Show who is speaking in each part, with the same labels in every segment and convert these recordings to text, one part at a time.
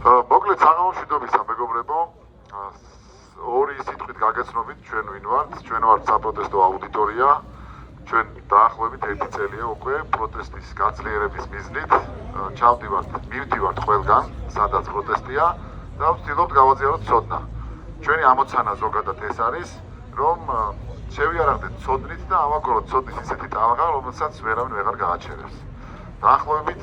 Speaker 1: მოკლედ საღამომშვიდობისა მეგობრებო, ორი სიტყვით გაგეცნობით ჩვენ ვინ ვართ, ჩვენ ვართ საპროტესტო აუდიტორია, ჩვენ დაახლოებით 1 წელია უკვე პროტესტის გაძლიერების მიზნით მივდივართ ყველგან, სადაც პროტესტია და ვცდილობთ გავაზიაროთ ცოდნა. ჩვენი ამოცანა ზოგადად ეს არის, რომ შევიარაღდეთ ცოდნით და ავაგროთ ცოდნის ისეთი ტალღა, რომელსაც ვერავინ ვეღარ გააჩერებს. დაახლოებით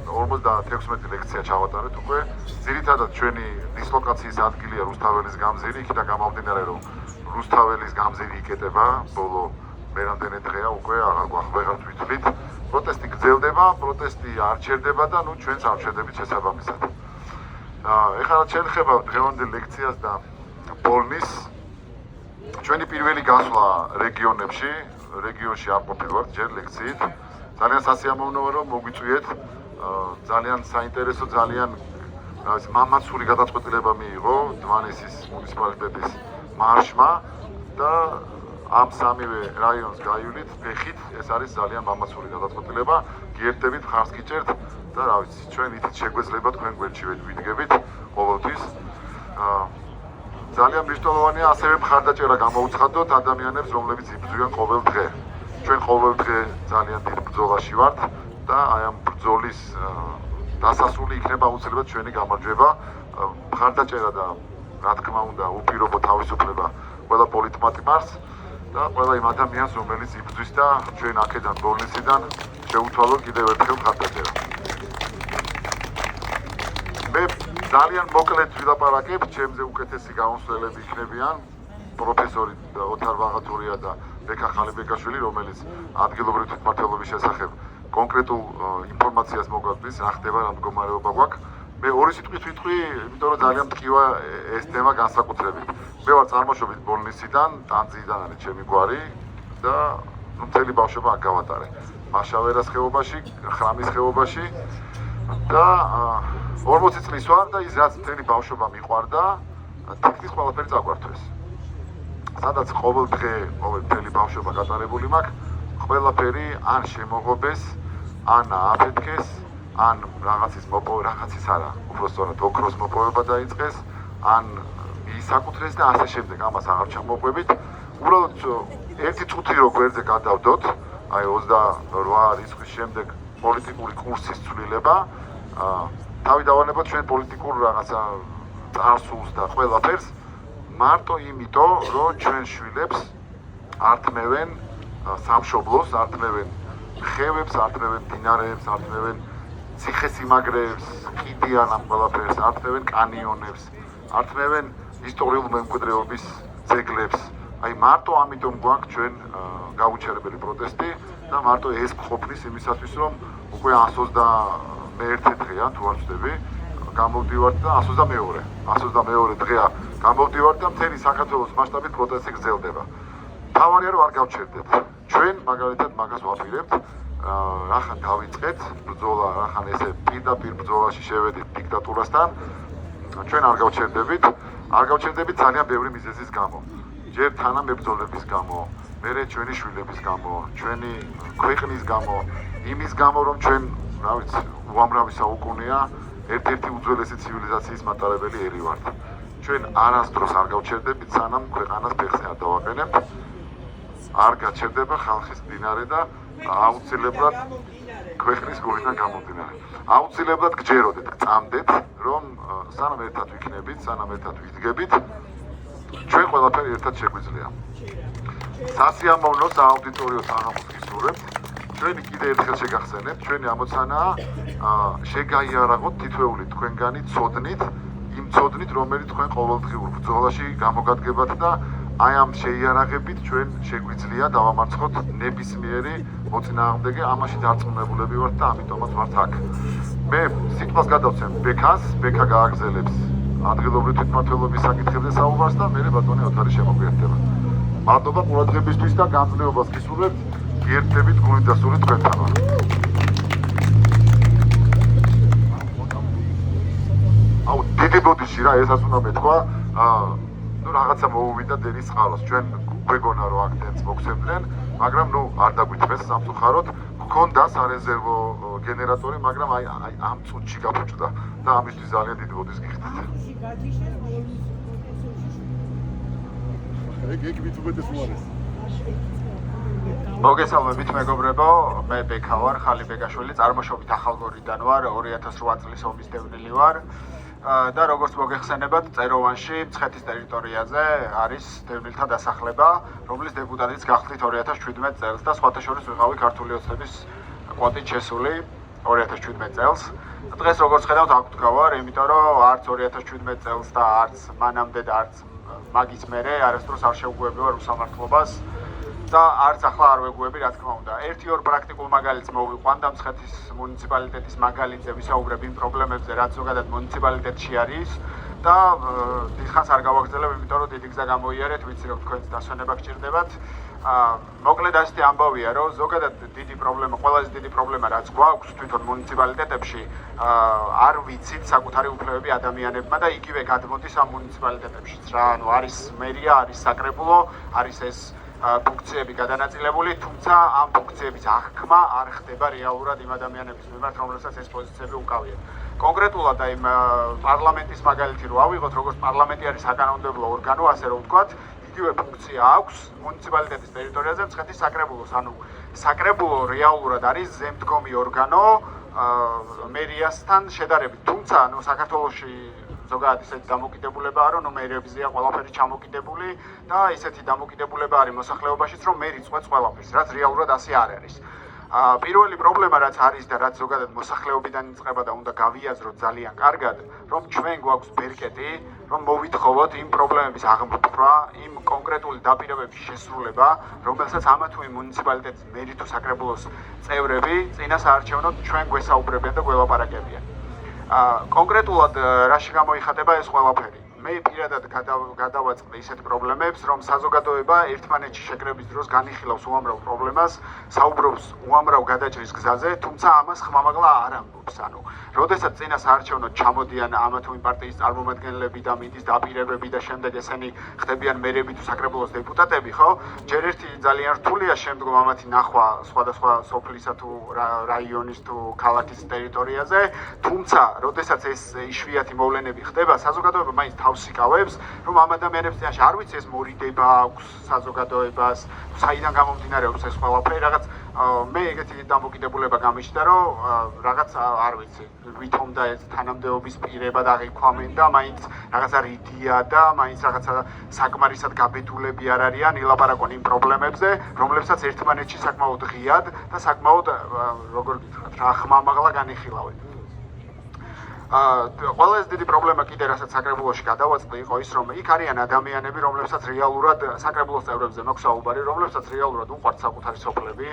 Speaker 1: 56 ლექცია ჩავატარეთ უკვე. ძირითადად ჩვენი დისლოკაციის ადგილია რუსთაველის გამზირი, იქიდან გამომდინარე, რომ რუსთაველის გამზირი იკეტება ბოლო მერამდენი დღეა უკვე აღარ თვითვლით. პროტესტი გრძელდება, პროტესტი არ ჩერდება და ჩვენც არ ჩერდებით შესაბამისად. ეხლა შეიძლება დღევანდელ ლექციას და ბოლნის ჩვენი პირველი გასვლა რეგიონში არ ყოფილვართ ჯერ ლექციით. ძალიან სასიამოვნოა რომ მოგვიწვიეთ, ძალიან საინტერესო, ძალიან მამაცური გადაწყვეტილება მიიღო დმანისის მუნიციპალიტეტის მარშმა და ამ სამივე რაიონს გაივლით ფეხით, ეს არის ძალიან მამაცური გადაწყვეტილება. გიერთებით, ხარს გიჭერთ და რა ვიცი, ჩვენ ითით შეგვეძლება თქვენ გვერდში ვიდგებით ყოველთვის. ძალიან მნიშვნელოვანია ასევე მხარდაჭერა გამოუცხადოთ ადამიანებს, რომლებიც იბრძვიან ყოველ დღე. ჩვენ ყოველ დღე ძალიან დიდ ბრძოლაში ვართ და აი ამ ბრძოლის დასასრული იქნება აუცილებლად ჩვენი გამარჯვება. მხარდაჭერა და რა თქმა უნდა უპირობო თავისუფლება ყველა პოლიტმატიმარს და ყველა იმ ადამიანს, რომელიც იბრძვის და ჩვენ აქედან ბოლნისიდან შეუთვალოთ კიდევ ერთხელ მხარდაჭერა. მე ძალიან მოკლედ ვილაპარაკებ, ჩემზე უკეთესი გამოსვლელები იქნებიან პროფესორი ოთარ ვაღათურია და ბექა ხალიბეკაშვილი, რომელიც ადგილობრივი თვითმმართველობის შესახებ კონკრეტულ ინფორმაციას მოგვაგზავნის, რა ხდება, რა მდგომარეობა გვაქვს. მე ორი სიტყვით ვიტყვი, იმიტომ რომ ძალიან მტკივა ეს თემა განსაკუთრებით. მე ვარ წარმოშობით ბოლნისიდან, ტანძიდან არის ჩემი გვარი და მთელი ბავშვობა აქ გავატარე. მაშავერას ხეობაში, ხრამის ხეობაში და 40 წლის ვარ და ის რაც მთელი ბავშვობა მიყვარდა, თითქმის ყველაფერი წაგვართვეს. სადაც ყოველ დღე, მთელი ბავშვობა გატარებული მაქვს, ყველაფერი ან შემოღობეს, ან ააფეთქეს, ან რაღაცის არა, უბრალოდ ოქროს მოპოვება დაიწყეს, ან ისაკუთრეს და ასე შემდეგ, ამას აღარ ჩამოყვებით. უბრალოდ ერთი წუთი რო გვერდზე გადავდოთ, აი 28 რიცხვის შემდეგ პოლიტიკური კურსის ცვლილება, თავი დავანებოთ ჩვენ პოლიტიკურ რაღაცა წარსულს და ყველაფერს, მარტო იმიტომ, რომ ჩვენ შვილებს ართმევენ სამშობლოს, ართმევენ ხევებს, ართმევენ მდინარეებს, ართმევენ ციხესიმაგრეებს, კიდიან ამ ყველაფერს, ართმევენ კანიონებს, ართმევენ ისტორიულ მემკვიდრეობის ძეგლებს. აი მარტო ამიტომ გვაქვს ჩვენ გაუჩერებელი პროტესტი და მარტო ეს ყოფნის იმისათვის, რომ უკვე 121 დღეა, თუ არ ვცდები, გამოვდივართ და 122 დღეა გამოვდივართ და მთელი საქართველოს მასშტაბით პროტესტი გრძელდება. თავარია რომ არ გავჩერდეთ. ჩვენ მაგალითად მაგას ვაპირებთ, რახან დავიწყეთ ბრძოლა, რახან ესე პირდაპირ ბრძოლაში შევედით დიქტატურასთან, ჩვენ არ გავჩერდებით ძალიან ბევრი მიზეზის გამო. ჯერ თანამებრძოლების გამო, მერე ჩვენი შვილების გამო, ჩვენი ქვეყნის გამო, იმის გამო რომ ჩვენ, რა ვიცი, უამრავი საუკუნეა ერთ-ერთი უძველესი ცივილიზაციის მატარებელი ერი ვართ. ჩვენ არასდროს არ გავჩერდებით, სანამ ქვეყანას ფეხზე არ დავაყენებთ. არ გაჩერდება ხალხის მდინარე და აუცილებლად ქვეყნის გულიდან გამომდინარე. აუცილებლად გჯეროდეთ, გწამდეთ, რომ სანამ ერთად ვიქნებით, სანამ ერთად ვიდგებით, ჩვენ ყველაფერი ერთად შეგვიძლია. სასიამოვნო სააუდიტორიო საღამოს გისურვებთ. ჩვენი კიდე ერთხელ შეგახსენებთ, ჩვენი ამოცანაა შეგაიარაღოთ თითოეული თქვენგანი ცოდნით, იმ ცოდნით, რომელიც თქვენ ყოველდღიურ ბრძოლაში გამოგადგებათ და აი ამ შეიარაღებით ჩვენ შეგვიძლია დავამარცხოთ ნებისმიერი მოწინააღმდეგე, ამაში დარწმუნებულები ვართ და ამიტომაც ვართ აქ. მე სიტყვას გადავცემ ბექას, ბექა გააგრძელებს ადგილობრივი თვითმმართველობის საკითხებზე საუბარს და მე ბატონი ოთარი შემოგვიერთდება. მადლობა ყურადღებისთვის და განძლიერებას გისურვებთ, გიერთდებით გულით და სულით თქვენთან ვარ. აუ დიდი ბოდიში რა, ესაც უნდა მეთქვა, რაღაცა მოუვიდა დენის წყალოს. ჩვენ გვეგონა რომ აქ დენს მოგცემდნენ, მაგრამ ნუ არ დაგვითმეს სამწუხაროდ, გქონდა სარეზერვო გენერატორი, მაგრამ აი ამ წუთში გაფუჭდა და ამისთვის ძალიან დიდი ბოდის გიხდით.
Speaker 2: ეგ მithumetes უარეს.
Speaker 3: მოგესალმებით მეგობრებო, მე ბექა ვარ, ხალი ბეკაშვილი, წარმოშობით ახალგორიდან ვარ, 2008 წლის ომის დევნილი ვარ. და როგორც მოგეხსენებათ, წეროვანში, მცხეთის ტერიტორიაზე არის დევნილთა დასახლება, რომლის დეპუტატიც გახდით 2017 წელს და სხვათა შორის ვიყავი ქართული ოცნების კვოტით შესული 2017 წელს. დღეს როგორც ხედავთ, აქ ვდგავარ, იმიტომ რომ არც 2017 წელს და არც მანამდე და არც მაგის მერე არასდროს არ შეუგუებია უსამართლობას და არც ახლა არ ვეგუები, რა თქმა უნდა. ერთი-ორ პრაქტიკულ მაგალითს მოვიყვანდა მცხეთის მუნიციპალიტეტის მაგალითზე ვისაუბრებ იმ პრობლემებზე, რაც ზოგადად მუნიციპალიტეტში არის და დიდხანს არ გავაგრძელებ, იმიტომ რომ დიდი გზა გამოიარეთ, ვიცი რომ თქვენს დასვენება გჭირდებათ. მოკლედ ასეთი ამბავია, რომ ზოგადად დიდი პრობლემა, ყველაზე დიდი პრობლემა რაც გვაქვს თვითონ მუნიციპალიტეტებში, არ ვიცით საკუთარი უფლებები ადამიანებმა და იგივე გადმოდის ამ მუნიციპალიტეტებშიც რა, ანუ არის მერია, არის საკრებულო, არის ეს ფუნქციები გადანაწილებული, თუმცა ამ ფუნქციების აღქმა არ ხდება რეალურად იმ ადამიანების მიმართ, რომლებსაც ეს პოზიციები უკავიათ. კონკრეტულად აი პარლამენტის მაგალითი რო ავიღოთ, როგორც პარლამენტი არის საკანონმდებლო ორგანო, ასე რომ ვთქვათ, იგივე ფუნქცია აქვს მუნიციპალიტეტის ტერიტორიაზე მცხეთის საკრებულოს. ანუ საკრებულო რეალურად არის ზემდგომი ორგანო მერიასთან შედარებით. თუმცა ანუ საქართველოში ზოგადად ისეთი დამოკიდებულებაა, რომ მერიებზეა ყველაფერი ჩამოკიდებული და ისეთი დამოკიდებულება არის მოსახლეობაშიც, რომ მერი წყვეტს ყველაფერს, რაც რეალურად ასე არ არის. პირველი პრობლემა რაც არის და რაც ზოგადად მოსახლეობიდან იწყება და უნდა გავიაზროთ ძალიან კარგად, რომ ჩვენ გვაქვს ბერკეტი, რომ მოვითხოვოთ იმ პრობლემების აღმოფხვრა, იმ კონკრეტული დაპირებების შესრულება, რომელსაც ამა თუ იმ მუნიციპალიტეტის მერი თუ საკრებულოს წევრები წინა საარჩევნოდ ჩვენ გვესაუბრებიან და გველაპარაკებიან. კონკრეტულად რაში გამოიხატება ეს ყველაფერი? მე პირადად გადავაწყდი ისეთ პრობლემებს, რომ საზოგადოება ერთმანეთში შეკრების დროს განიხილავს უამრავ პრობლემას, საუბრობს უამრავ გადაჭრის გზაზე, თუმცა ამას ხმამაღლა არ ამბობს. ანუ, როდესაც წინა საარჩევნოდ ჩამოდიან ამა თუ იმ პარტიის წარმომადგენლები და მიდის დაპირებები და შემდეგ ესენი ხდებიან მერები თუ საკრებულოს დეპუტატები, ხო? ჯერ ერთი ძალიან რთულია შემდგომ ამათი ნახვა სხვადასხვა სოფლისა თუ რაიონის თუ ქალაქის ტერიტორიაზე, თუმცა, როდესაც ეს იშვიათი მოვლენები ხდება, საზოგადოება მაინც იკავებს, რომ ამ ადამიანებს წინაშე არ ვიცი ეს მორიდება აქვს საზოგადოებას, საიდან გამომდინარეობს ეს ყველაფერი, რაღაც მე ეგეთი დამოკიდებულება გამიჩნდა, რომ რაღაც არ ვიცი, ვითომ და ეს თანამდებობის პირება დაღიქვამენ და მაინც რაღაცა რიდია და მაინც რაღაცა საკმარისად გაბედულები არ არიან, ილაპარაკონ იმ პრობლემებზე, რომლებსაც ერთმანეთში საკმაოდ ღიად და საკმაოდ როგორ გითხრათ, რა ხმამაღლა განიხილავენ. ყველა ეს დიდი პრობლემა კიდე რასაც საკრებულოში გადავაწყდი იყო ის, რომ იქ არიან ადამიანები, რომლებსაც რეალურად საკრებულოს წევრებზე მაქვს საუბარი, რომლებსაც რეალურად უყვართ საკუთარი სოფლები,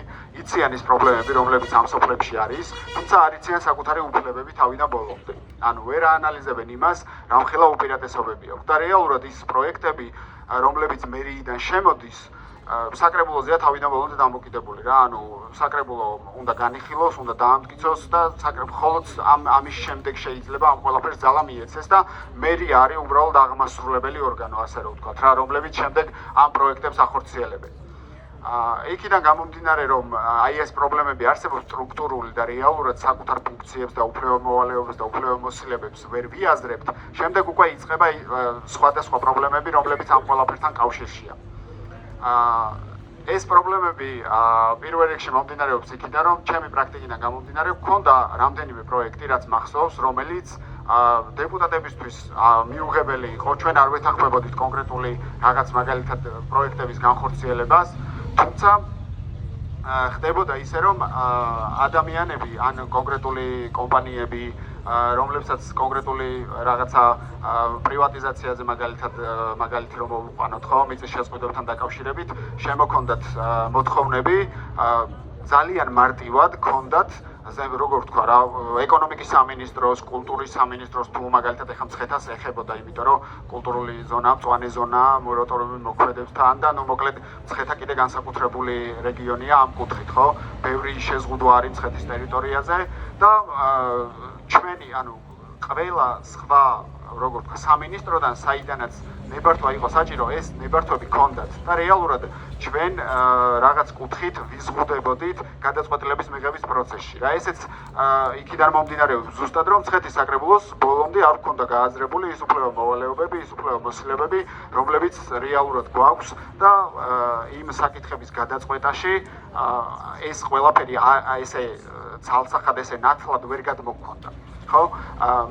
Speaker 3: იციან ის პრობლემები, რომლებიც ამ სოფლებში არის, თუმცა არ იციან საკუთარი უფლებები თავიდან ბოლომდე. ანუ ვერ აანალიზებენ იმას, რამხელა უპირატესობები აქვს და რეალურად ის პროექტები, რომლებიც მერიიდან შემოდის, საკრებულოზეა თავიდან ბოლომდე დამოკიდებული რა, ანუ საკრებულო უნდა განიხილოს, უნდა დაამტკიცოს და მხოლოდ ამის შემდეგ შეიძლება ამ ყველაფერს ძალა მიეცეს და მერია არის უბრალოდ აღმასრულებელი ორგანო, ასე რომ ვთქვათ რა, რომლებიც შემდეგ ამ პროექტებს ახორციელებენ. იქიდან გამომდინარე, რომ აი ეს პრობლემები არსებობს სტრუქტურული და რეალურად საკუთარ ფუნქციებს და უფლებამოვალეობებს და უფლებამოსილებებს ვერ ვიაზრებთ, შემდეგ უკვე იწყება სხვადასხვა პრობლემები, რომლებიც ამ ყველაფერთან კავშირშია. ეს პრობლემები პირველ რიგში მომდინარეობს იქიდან, რომ ჩემი პრაქტიკიდან გამომდინარე გვქონდა რამდენიმე პროექტი, რაც მახსოვს, რომელიც დეპუტატებისთვის მიუღებელი იყო. ჩვენ არ ვეთანხმებოდით კონკრეტული რაღაც მაგალითად პროექტების განხორციელებას, თუმცა ხდებოდა ისე, რომ ადამიანები ან კონკრეტული კომპანიები, რომლებსაც კონკრეტული რაღაცა პრივატიზაციაზე მაგალითი რომ მოვიყვანოთ, ხო, მიწის შეზღუდვებთან დაკავშირებით, შემოქონდათ მოთხოვნები, ძალიან მარტივად ქონდათ როგორ ვთქვა რა, ეკონომიკის სამინისტროს, კულტურის სამინისტროს თუ მაგალითად ეხა მცხეთას ეხებოდა, იმიტომ რომ კულტურული ზონა, მწვანე ზონა, მორატორიუმი მოქმედებს თან და ნუ მოკლედ მცხეთა კიდე განსაკუთრებული რეგიონია ამ კუთხით, ხო? ბევრი შეზღუდვა არის მცხეთის ტერიტორიაზე და ჩვენი, ანუ ყველა სხვა როგორც ვთქვა, სამინისტროდან, საიდანაც ნებართვა იყო საჭირო, ეს ნებართვები ჰქონდათ და რეალურად ჩვენ რაღაც კუთხით ვიზღუდებოდით გადაწყვეტილების მიღების პროცესში. რა ესეც იქიდან მომდინარეობს ზუსტად რომ მცხეთის საკრებულოს ბოლომდე არ ჰქონდა გააზრებული ის უფლება მოვალეობები, ის უფლება მოსილებები, რომლებიც რეალურად გვაქვს და იმ საკითხების გადაწყვეტაში ეს ყველაფერი ესე ცალსახად ესე ნათლად ვერ გადმოგვქონდა. ხო?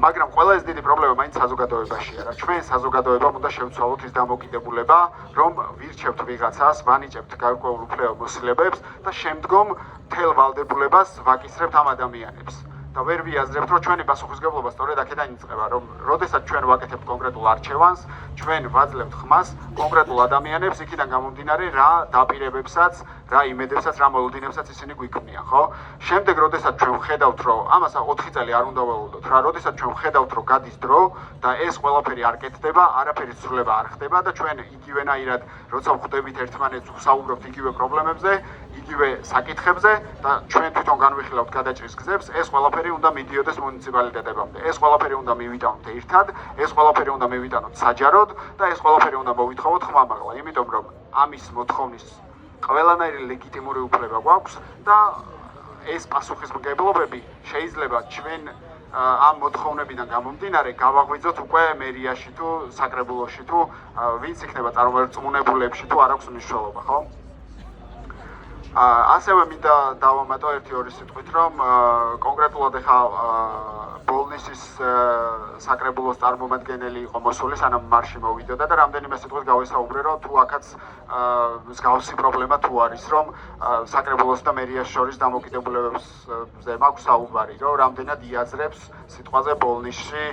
Speaker 3: მაგრამ ყველა ეს დიდი პრობლემა მაინც საზოგადოებაშია რა. ჩვენ საზოგადოებამ უნდა შევცვალოთ ის დამოკიდებულება, რომ ვირჩევთ ვიღაცას, ვანიჭებთ გარკვეულ უფლება მოსილებებს და შემდგომ მთელ ვალდებულებას ვაკისრებთ ამ ადამიანებს. და ვერ ვიაზრებთ, რომ ჩვენი პასუხისმგებლობა სწორედ აქედან იწყება, რომ როდესაც ჩვენ ვაკეთებთ კონკრეტულ არჩევანს, ჩვენ ვაძლევთ ხმას კონკრეტულ ადამიანებს, იქიდან გამომდინარე რა დაპირებებსაც, რა იმედებსაც, რა მოლოდინებსაც ისინი გვიქმნიან, ხო? შემდეგ, როდესაც ჩვენ ვხედავთ, რომ ამას 4 წელი არ უნდა ველოდოთ, რა, როდესაც ჩვენ ვხედავთ, რომ გადის დრო და ეს ყველაფერი არ კეთდება, არაფერი ცვლილება არ ხდება და ჩვენ იგივენაირად, როცა ვხვდებით ერთმანეთს, ვსაუბრობთ იგივე პრობლემებზე, იგივე საკითხებზე და ჩვენ თვითონ განვიხილავთ გადაჭრის გზებს, ეს ყველაფერი უნდა მიდიოდეს მუნიციპალიტეტებამდე. ეს ყველაფერი უნდა მივიტანოთ ერთად, ეს ყველაფერი უნდა მივიტანოთ საჯაროდ და ეს ყველაფერი უნდა მოვითხოვოთ ხმამაღლა, იმიტომ რომ ამის მოთხოვნის ყველანაირი ლეგიტიმური უფლება გვაქვს და ეს პასუხისმგებლობები შეიძლება ჩვენ ამ მოთხოვნებიდან გამომდინარე გავაღვიძოთ უკვე მერიაში თუ საკრებულოში თუ ვინც იქნება წარმომერწმუნებულებში თუ არ აქვს მნიშვნელობა, ხო? ასევე მინდა დავამატო 1-2 სიტყვით, რომ კონკრეტულად ახლა ბოლნისის საკრებულოს წარმომადგენელი იყო მოსული, სანამ მარში მოვიდოდა და რამდენიმე სიტყვით გავესაუბრე, რომ თუ აქაც მსგავსი პრობლემა თუ არის, რომ საკრებულოს და მერიას შორის დამოკიდებულებებზე მაქვს საუბარი, რომ რამდენად იაზრებს სიტყვაზე ბოლნისში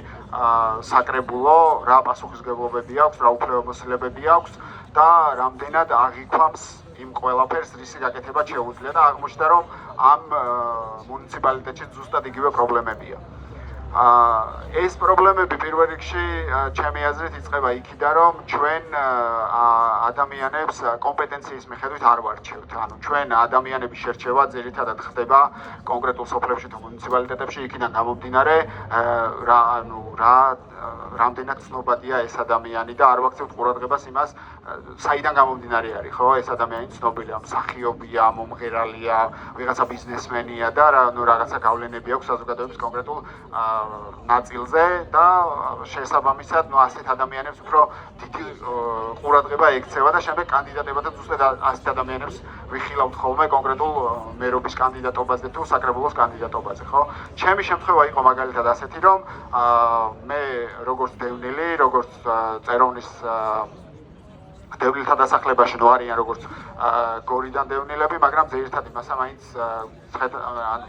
Speaker 3: საკრებულო, რა პასუხისმგებლობები აქვს, რა უფლებამოსილებები აქვს და რამდენად აღიქვამს იმ ყველაფერს, რისი გაკეთება შეუძლია და აღმოჩნდა, რომ ამ მუნიციპალიტეტში ზუსტად იგივე პრობლემებია. ეს პრობლემები პირველ რიგში ჩემი აზრით იწყება იქიდან, რომ ჩვენ ადამიანებს კომპეტენციის მიხედვით არ ვარჩევთ. ანუ ჩვენ ადამიანების შერჩევა ძირითადად ხდება კონკრეტულ სოფლებში თუ მუნიციპალიტეტებში, იქიდან გამომდინარე, რამდენად ცნობადია ეს ადამიანი და არ ვაქცევთ ყურადღებას იმას, საიდან გამომდინარე არის, ხო? ეს ადამიანი ცნობილია, მსახიობია, მომღერალია, ვიღაცა ბიზნესმენია და რაღაცა გავლენები აქვს საზოგადოების კონკრეტულ ნაწილზე და შესაბამისად, ასეთ ადამიანებს უფრო დიდი ყურადღება ექცევა და შემდეგ კანდიდატებად ზუსტად ასეთ ადამიანებს ვიხილავთ ხოლმე კონკრეტულ მერობის კანდიდატობაზე თუ საკრებულოს კანდიდატობაზე, ხო? ჩემი შემთხვევა იყო მაგალითად ასეთი, რომ მე როგორც დევნილი, როგორც წეროვნის დევნილთა დასახლებაში ნუ არიან როგორც გორიდან დევნილები, მაგრამ ძირითადი მასა მაინც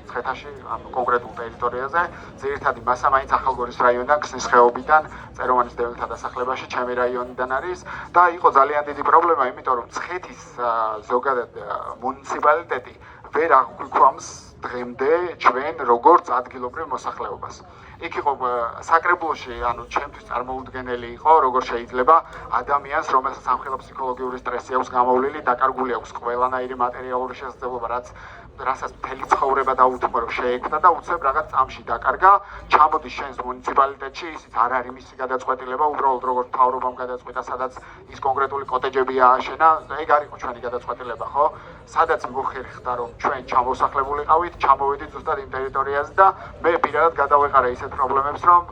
Speaker 3: ცხეთაში, კონკრეტულ ტერიტორიაზე, ძირითადი მასა მაინც ახალგორის რაიონიდან, ქსნის ხეობიდან, წეროვანის დევნილთა დასახლებაში, ჩემი რაიონიდან არის და იყო ძალიან დიდი პრობლემა, იმიტომ რომ ცხეთის ზოგადად მუნიციპალიტეტი ვერ აღვიქვამს დღემდე ჩვენ როგორც ადგილობრივ მოსახლეობას. იქ იყო საკრებულოში, ანუ ჩემთვის წარმოუდგენელი იყო, როგორ შეიძლება ადამიანს, რომელსაც ამხელა ფსიქოლოგიური სტრესი აქვს გამოვლილი, დაკარგული აქვს ყველანაირი მატერიალური შესაძლებლობა, რასაც მთელი ცხოვრება დაუთმო რომ შეექმნა და უცებ რაღაც წამში დაკარგა, ჩამოდის შენს მუნიციპალიტეტში, ისიც არ არის მისი გადაწყვეტილება, უბრალოდ როგორც მთავრობამ გადაწყვეტა, სადაც ის კონკრეტული კოტეჯები ააშენა, ეგ არ იყო ჩვენი გადაწყვეტილება, ხო? სადაც მოხერხდა რომ ჩვენ ჩამოსახლებულიყავით, ჩამოვედით ზუსტად იმ ტერიტორიაზე და მე პირადად გადავეყარა ისეთ პრობლემებს, რომ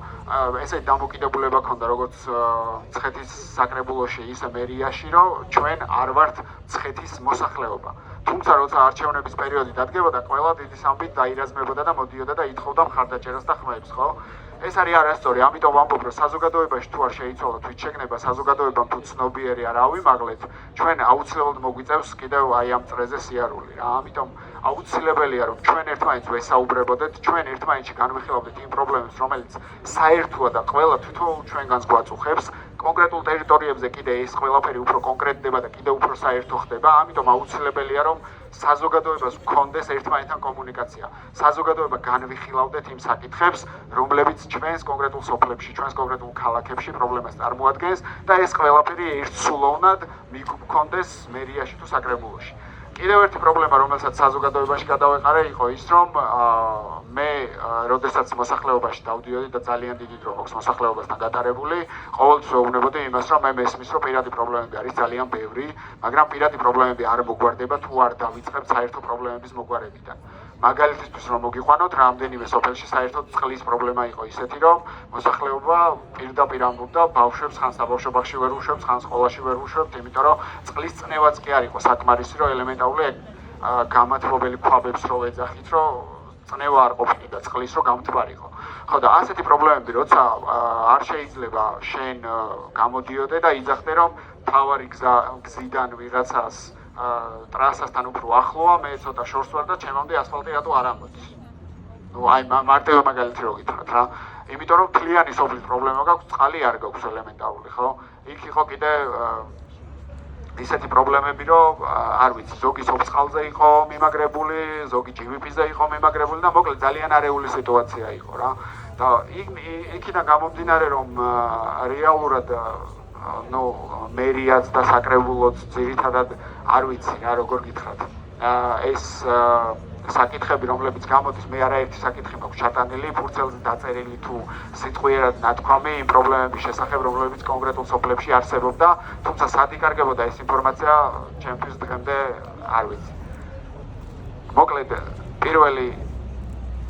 Speaker 3: ესე დამოკიდებულება ქონდა როგორც მცხეთის საკრებულოში, ისე მერიაში, რომ ჩვენ არ ვართ მცხეთის მოსახლეობა. თუმცა როცა არჩევნების პერიოდი დადგებოდა, ყველა დიდი სამბით დაირაზმებოდა და მოდიოდა და ითხოვდა მხარდაჭერას და ხმებს, ხო? ეს არის არასწორი, ამიტომ ვამბობ, რომ საზოგადოებაში თუ არ შეიცვალოთ თვით შეგნება, საზოგადოებამ თუ ცნობიერი არ ავიმაღლეთ, ჩვენ აუცილებლად მოგვიწევს კიდევ აი ამ წრეზე სიარული რა. ამიტომ აუცილებელია რომ ჩვენ ერთმანეთს ვესაუბრებოდეთ, ჩვენ ერთმანეთში განვიხილავდეთ იმ პრობლემებს, რომელიც საერთოა და ყველა თვითონ ჩვენგანს გვაწუხებს. კონკრეტულ ტერიტორიებზე კიდე ეს ყველაფერი უფრო კონკრეტდება და კიდე უფრო საერთო ხდება, ამიტომ აუცილებელია რომ საზოგადოებას გქონდეს ერთმანეთთან კომუნიკაცია. საზოგადოება განვიხილავდეთ იმ საკითხებს, რომლებიც ჩვენს კონკრეტულ სოფლებში, ჩვენს კონკრეტულ ქალაქებში პრობლემას წარმოადგენს და ეს ყველაფერი ერთსულოვნად მიგქონდეს მერიაში თუ საკრებულოში. კიდევ ერთი პრობლემა, რომელსაც საზოგადოებაში გადავეყარე, იყო ის, რომ მე, როდესაც მოსახლეობაში დავდიოდი და ძალიან დიდი დრო მაქვს მოსახლეობასთან გატარებული, ყოველთვის ვეუბნებოდი იმას, რომ მე მესმის, რომ პირადი პრობლემები არის ძალიან ბევრი, მაგრამ პირადი პრობლემები არ მოგვარდება, თუ არ დავიწყებთ საერთო პრობლემების მოგვარებიდან. მაგალითისთვის რომ მოგიყვანოთ, რამდენიმე სოფელში საერთოდ წყლის პრობლემა იყო ისეთი, რომ მოსახლეობა პირდაპირ ამბობდა, ბავშვებს ხან საბავშვო ბაღში ვერ უშვებთ, ხან სკოლაში ვერ უშვებთ, იმიტომ რომ წყლის წნევაც კი არ იყო საკმარისი, რომ ელემენტარული გამათბობელი ქვაბებს რო ეძახით, რომ წნევა არ ყოფილიყო წყლის, რომ გამთბარიყო. ხო და ასეთი პრობლემები, როცა არ შეიძლება შენ გამოდიოდე და იძახდე, რომ თავარი გზიდან ვიღაცას ტრასასთან უფრო ახლოა, მე ცოტა შორს ვარ და ჩემამდე ასფალტი რატო არ ამოდის. აი მარტივი მაგალითი რო გითხრათ რა. იმიტომ რომ თლიანი სოფლის პრობლემა გაქვს, წყალი არ გაქვს ელემენტარული, ხო? იქ იყო კიდე ისეთი პრობლემები, რომ არ ვიცი, ზოგი სოფსყალზე იყო მიმაგრებული, ზოგი ჯივიპიზე იყო მიმაგრებული და მოკლედ ძალიან არეული სიტუაცია იყო რა. და იქიდან გამომდინარე, რომ რეალურად მერიაც და საკრებულოც ძირითადად არ ვიცი რა როგორ გითხრათ. ეს საკითხები, რომლებიც გამოდის, მე არაერთი საკითხი მაქვს ჩატანილი, ფურცელზე დაწერილი თუ სიტყვიერად ნათქვამი იმ პრობლემების შესახებ, რომლებიც კონკრეტულ სოფლებში არსებობდა, თუმცა სად იკარგებოდა ეს ინფორმაცია, ჩემთვის დღემდე არ ვიცი. მოკლედ, პირველი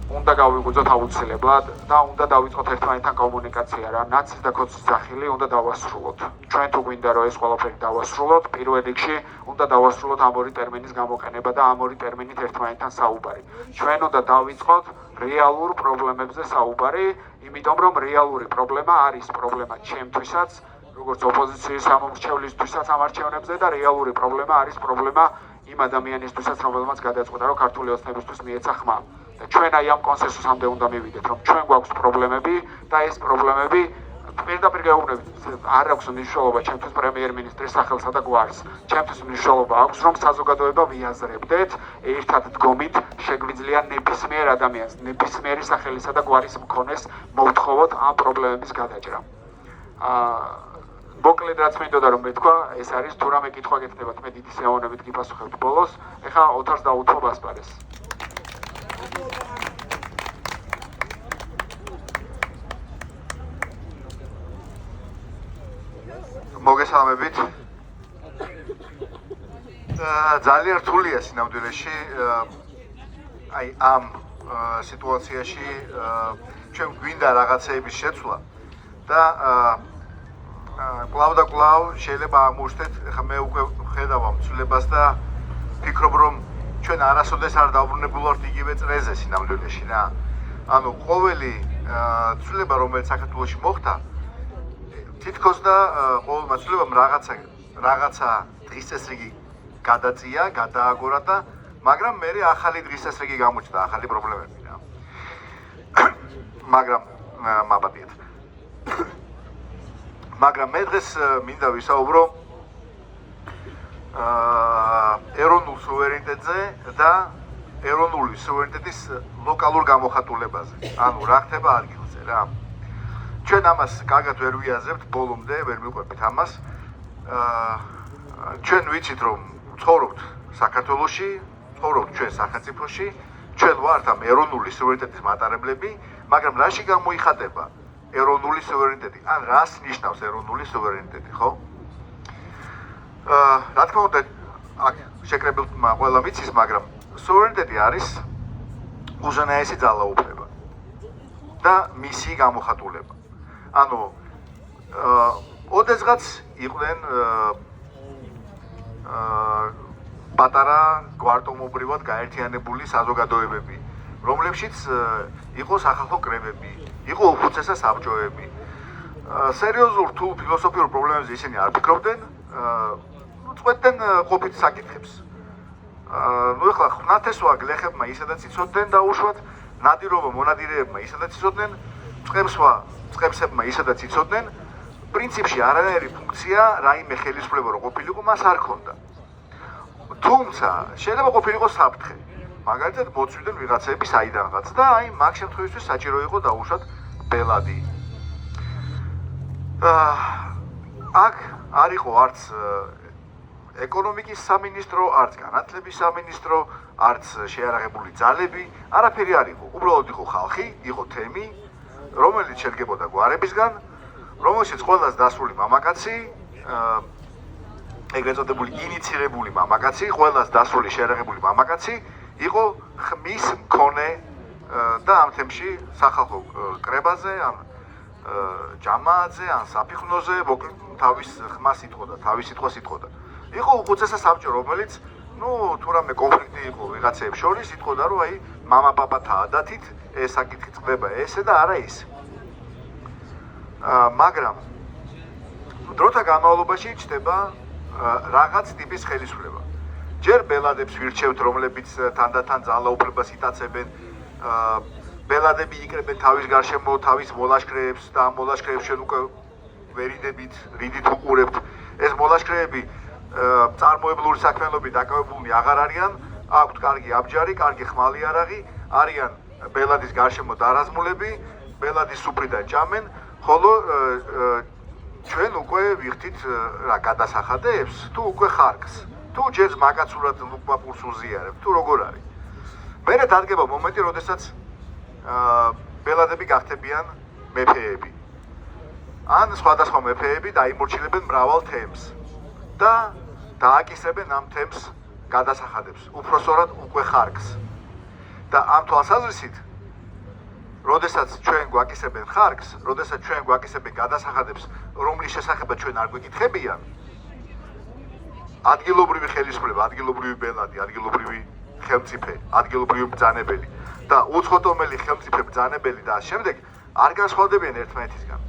Speaker 3: უნდა გავიგუძოთ აუცილებლად და უნდა დავიწყოთ ერთმანეთთან კომუნიკაცია რა, ნაცის და ქოცის ძახილი უნდა დავასრულოთ. ჩვენ თუ გვინდა რომ ეს ყველაფერი დავასრულოთ, პირველ რიგში უნდა დავასრულოთ ამ ორი ტერმინის გამოყენება და ამ ორი ტერმინით ერთმანეთთან საუბარი. ჩვენ უნდა დავიწყოთ რეალურ პრობლემებზე საუბარი, იმიტომ რომ რეალური პრობლემა არის პრობლემა ჩემთვისაც, როგორც ოპოზიციის ამომრჩევლისთვისაც ამ არჩევნებზე და რეალური პრობლემა არის პრობლემა იმ ადამიანისთვისაც, რომელმაც გადაწყვიტა, რომ ქართული ოცნებისთვის მიეცა ხმა. და ჩვენ აი ამ კონსენსუსამდე უნდა მივიდეთ, რომ ჩვენ გვაქვს პრობლემები და ეს პრობლემები პირდაპირ გეუბნებით, არ აქვს მნიშვნელობა ჩემთვის პრემიერ-მინისტრის სახელსა და გვარს. ჩემთვის მნიშვნელობა აქვს, რომ საზოგადოება ვიაზრებდეთ, ერთად დგომით შეგვიძლია ნებისმიერ ადამიანს, ნებისმიერი სახელისა და გვარის მქონეს მოვთხოვოთ ამ პრობლემების გადაჭრა. მოკლედ რაც მინდოდა რომ მეთქვა, ეს არის თუ რამე კითხვა გექნებათ, მე დიდი სიამოვნებით გიპასუხებთ ბოლოს. ეხლა ოთარს დაუთმობ ასპარეს.
Speaker 2: მოგესალმებით. ძალიან რთულია სინამდვილეში აი ამ სიტუაციაში ჩვენ გვინდა რაღაცეების შეცვლა და კვლავ და კვლავ შეიძლება აღმოჩნდეთ, ხა მე უკვე ხედავ ამ ცვლილებას და ფიქრობ რომ ჩვენ არასოდეს არ დავბრუნებულვართ იგივე წრეზე სინამდვილეში რა. ანუ ყოველი ცვლილება რომელიც საქართველოში მოხდა თითქოს და ყოველმა ცვლილებამ რაღაცა დღის წესრიგი გადაწია, გადააგორა და მაგრამ მე ახალი დღის წესრიგი გამოჩნდა, ახალი პრობლემები რა. მაგრამ მაბადიეთ. მაგრამ მე დღეს მინდა ვისაუბრო ეროვნულ სუვერენიტეტზე და ეროვნული სუვერენიტეტის ლოკალურ გამოხატულებაზე. ანუ რა ხდება ადგილზე რა. ჩვენ ამას კარგად ვერ ვიაზრებთ ბოლომდე, ვერ მიყვებით ამას. ჩვენ ვიცით რომ ცხოვრობთ საქართველოში, ცხოვრობთ ჩვენ სახელმწიფოში, ჩვენ ვართ ამ ეროვნული სუვერენიტეტის მატარებლები, მაგრამ რაში გამოიხატება ეროვნული სუვერენიტეტი? ან რას ნიშნავს ეროვნული სუვერენიტეტი, ხო? რა თქმა უნდა, აქ შეკრებილმა ყველა მიცის, მაგრამ სუვერენიტეტი არის უზენაესი ძალაუფლება და მისი გამოხატულება. ანუ ოდესღაც იყვნენ პატარა გვარტომობრივად გაერთიანებული საზოგადოებები, რომლებშიც იყო სახალხო კრებები, იყო უხუცესა საბჭოები. სერიოზულ თუ ფილოსოფიურ პრობლემებზე ისინი არ ფიქრობდნენ, წყვეტდნენ ყოფით საკითხებს. ეხლა ხნათესვა გლეხებმა ისედაც იცოდნენ დაუშვათ, ნადირობა მონადირეებმა ისედაც იცოდნენ, წყებსებმა ისედაც იცოდნენ, პრინციპში არანაირი ფუნქცია, რაიმე ხელისუფლება რო ყოფილიყო, მას არ ჰქონდა. თუმცა შეიძლება ყოფილიყო საფრთხე. მაგალითად მოწვიდნენ ვიღაცები საიდანღაც და აი მაგ შემთხვევაში საჭირო იყო დაუშვათ ბელადი. აქ არ იყო არც ეკონომიკის სამინისტრო, არც განათლების სამინისტრო, არც შეიარაღებული ძალები, არაფერი არ იყო. უბრალოდ იყო ხალხი, იყო თემი, რომელიც შედგებოდა გვარებისგან, რომელშიც ყველას დასული მამაკაცი, ეგრეთ წოდებული ინიცირებული მამაკაცი, ყველას დასული შეიარაღებული მამაკაცი იყო ხმის მქონე და ამ თემში სახალხო კრებაზე, ან ჯამაათზე, ან საფიხვნოზე, მოკლედ თავის ხმას იტყოდა, თავის სიტყვას იტყოდა. იყო უხუცესა საბჭო, რომელიც თუ რამე კონფლიქტი იყო ვიღაცეებს შორის, იტყოდა, რომ აი მამა-პაპათა ადათით ეს საკითხი წყდება ესე და არა ის. მაგრამ დროთა განმავლობაში ჩნდება რაღაც ტიპის ხელისუფლება. ჯერ ბელადებს ვირჩევთ, რომლებიც თანდათან ძალაუფლებას იტაცებენ, ბელადები იკრებენ თავის გარშემო თავის მოლაშქრეებს და ამ მოლაშქრეებს ჩვენ უკვე ვერიდებით, რიდით უყურებთ. ეს მოლაშქრეები წარმოებლური საქმიანობით დაკავებულნი აღარ არიან, აქვთ კარგი აბჯარი, კარგი ხმალი არაღი, არიან ბელადის გარშემო დარაზმულები, ბელადის სუფრიდან ჭამენ, ხოლო ჩვენ უკვე ვიხდით რა გადასახადებს, თუ უკვე ხარკს, თუ ჯერ მაგაცურად ლუკმაპურს უზიარებთ, თუ როგორ არის. მერე დადგება მომენტი, როდესაც ბელადები გახდებიან მეფეები. ან სხვადასხვა მეფეები დაიმორჩილებენ მრავალ თემს და დააკისრებენ ამ თემს გადასახადებს, უпроსორად უკვე ხარკს. და ამ თვალსაზრისით, როდესაც ჩვენ გვაკისრებენ ხარკს, როდესაც ჩვენ გვაკისრებენ გადასახადებს, რომლის შესახებაც ჩვენ არ გვეკითხებიან, ადგილობრივი ხელისუფლება, ადგილობრივი ბელადი, ადგილობრივი ხელმწიფე, ადგილობრივი ბრძანებელი და უცხოტომელი ხელმწიფე ბრძანებელი და ამ შემდეგ არ განსხვავდებიან ერთმანეთისგან.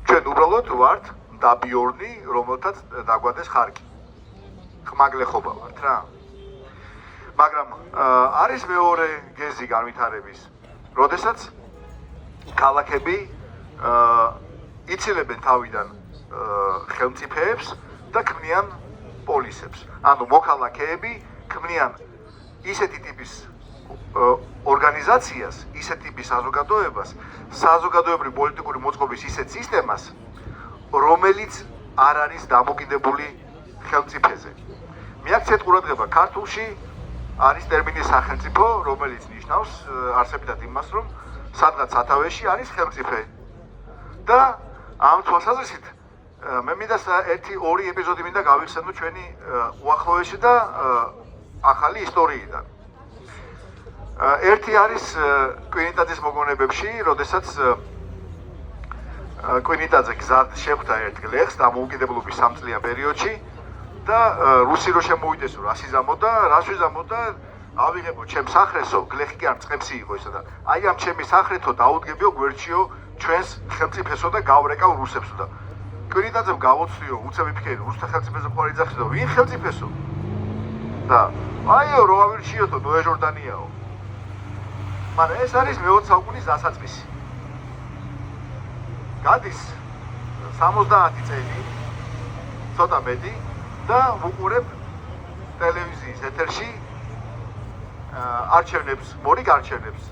Speaker 2: ჩვენ უბრალოდ ვართ დაბიორნი, რომელთაც დაგვადეს ხარკი. ხმაგლეხობა ვართ რა. მაგრამ არის მეორე გეზი განვითარების, როდესაც ქალაქები იცილებენ თავიდან ხელმწიფეებს და ქმნიან პოლისებს. ანუ მოქალაქეები ქმნიან ისეთი ტიპის ორგანიზაციას, ისეთი ტიპის საზოგადოებას, საზოგადოებრივი პოლიტიკური მოწყობის ისეთ სისტემას, რომელიც არ არის დამოკიდებული ხელმწიფეზე. მიაქციეთ ყურადღება, ქართულში არის ტერმინი სახელმწიფო, რომელიც ნიშნავს არსებითად იმას, რომ სადღაც სათავეში არის ხელმწიფე. და ამ თვალსაზრისით მე მინდა ორი ეპიზოდი მინდა გავიხსენო ჩვენი უახლოესი და ახალი ისტორიიდან. ერთი არის კვინიტაძის მოგონებებში, როდესაც კვინიტაძე გზად შეხვდა ერთ გლეხს დამოუკიდებლობის სამწლიან პერიოდში და რუსი რო შემოვიდეს რა სიზამოდა, რას ვიზამოდა, ავიღებო ჩემს სახრესო, გლეხი კი არ მწყემსი იყო ისა და აი ამ ჩემი სახრეთო დაუდგებიო გვერდშიო ჩვენს ხელმწიფესო და გავრეკავ რუსებსო და კვინიტაძემ გავოცდიო, უცებ ვიფიქრე რუსთა ხელმწიფეზე ხო არ იძახისო, ვინ ხელმწიფესო? და აიო რო ავირჩიოთო, ნოე ჟორდანიაო. მაგრამ ეს არის მე-20 საუკუნის დასაწყისი. გადის 70 წელი, ცოტა მეტი და ვუყურებ ტელევიზიის ეთერში არჩევნებს, მორიგ არჩევნებს.